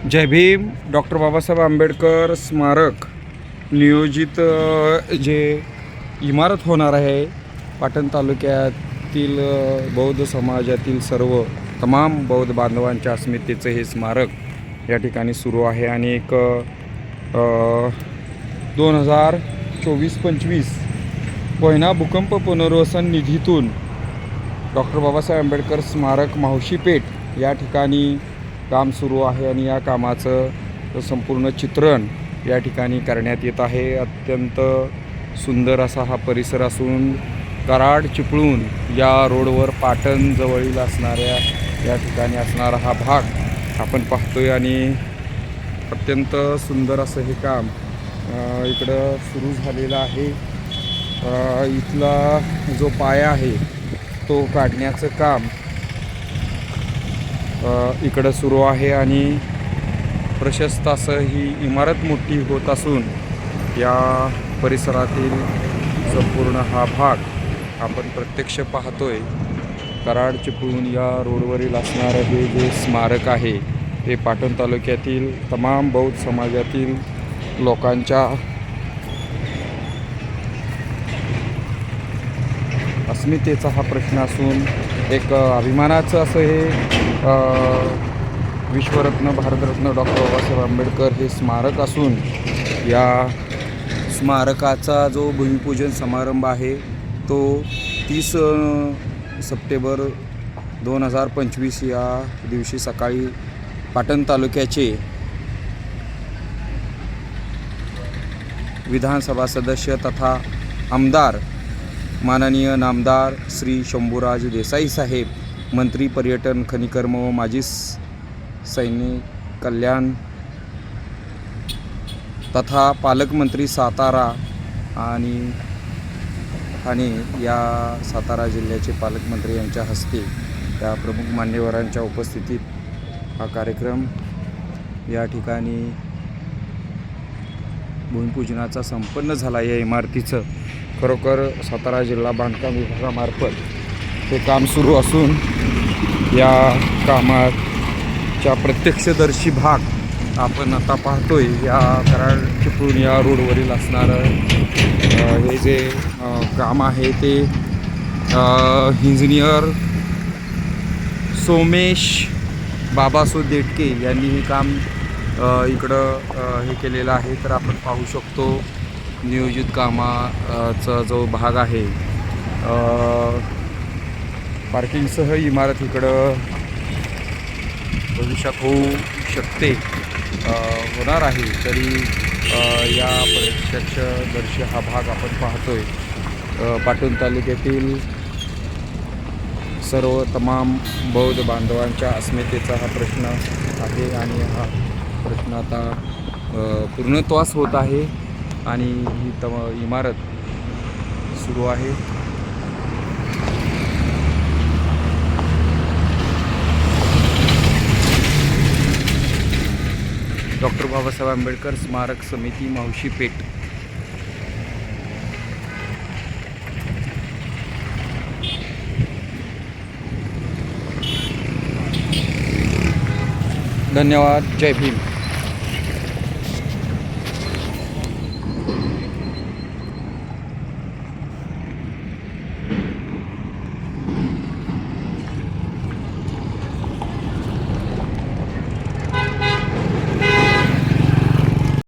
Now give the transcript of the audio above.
जय Bhim. Doctor Babasaheb Ambedkar स्मारक नियोजित जे इमारत होणार आहे पाटण तालुक्यातील बौद्ध समाजातील सर्व तमाम बौद्ध बांधवांच्या अस्मितेचं हे स्मारक या ठिकाणी सुरू आहे आणि एक 2024-25 कोयना भूकंप पुनर्वसन निधीतून डॉक्टर बाबासाहेब आंबेडकर स्मारक मावशी पेठ या ठिकाणी काम सुरू आहे आणि या कामाचं संपूर्ण चित्रण या ठिकाणी करण्यात येत आहे. अत्यंत सुंदर असा हा परिसर असून कराड चिपळूण या रोडवर पाटण जवळील असणाऱ्या या ठिकाणी असणारा हा भाग आपण पाहतोय आणि अत्यंत सुंदर असं हे काम इकडं सुरू झालेलं आहे. इथला जो पाया आहे तो काढण्याचं काम इकडं सुरू आहे आणि प्रशस्त असं ही इमारत मोठी होत असून या परिसरातील संपूर्ण हा भाग आपण प्रत्यक्ष पाहतोय. कराड चिपळूण या रोडवरील असणारं हे जे स्मारक आहे ते पाटण तालुक्यातील तमाम बौद्ध समाजातील लोकांच्या अस्मितेचा हा प्रश्न असून एक अभिमानाचं असं हे विश्वरत्न भारतरत्न डॉक्टर बाबासाहेब आंबेडकर हे स्मारक असून या स्मारकाचा जो भूमिपूजन समारंभ आहे तो 30 सप्टेंबर 2025 या दिवशी सकाळी पाटण तालुक्याचे विधानसभा सदस्य तथा आमदार माननीय नामदार श्री शंभूराज देसाई साहेब, मंत्री पर्यटन खनिकर्म व माजी सैनिक कल्याण तथा पालकमंत्री सातारा आणि ठाणे या सातारा जिल्ह्याचे पालकमंत्री यांच्या हस्ते त्या प्रमुख मान्यवरांच्या उपस्थितीत हा कार्यक्रम या ठिकाणी भूमिपूजनाचा संपन्न झाला. या इमारतीचं खरोखर सातारा जिल्हा बांधकाम विभागामार्फत हे काम सुरू असून या कामाच्या प्रत्यक्षदर्शी भाग आपण आता पाहतोय. या कराड चिपळूण या रोडवरील असणारं हे जे काम आहे ते इंजिनियर सोमेश बाबासो देटके यांनी हे काम इकडं हे केलेलं आहे. तर आपण पाहू शकतो नियोजित कामाचा जो भाग आहे पार्किंगसह इमारत इकडं भविष्यात होऊ शकते होणार आहे. तरी या प्रत्यक्षदर्शी हा भाग आपण पाहतोय. पाटण तालुक्यातील सर्व तमाम बौद्ध बांधवांच्या अस्मितेचा हा प्रश्न आहे आणि हा प्रश्न आता पूर्णत्वास होत आहे आणि ही इमारत सुरू आहे. डॉक्टर बाबासाहेब आंबेडकर स्मारक समिती मावशी पेठ. धन्यवाद. जय भीम.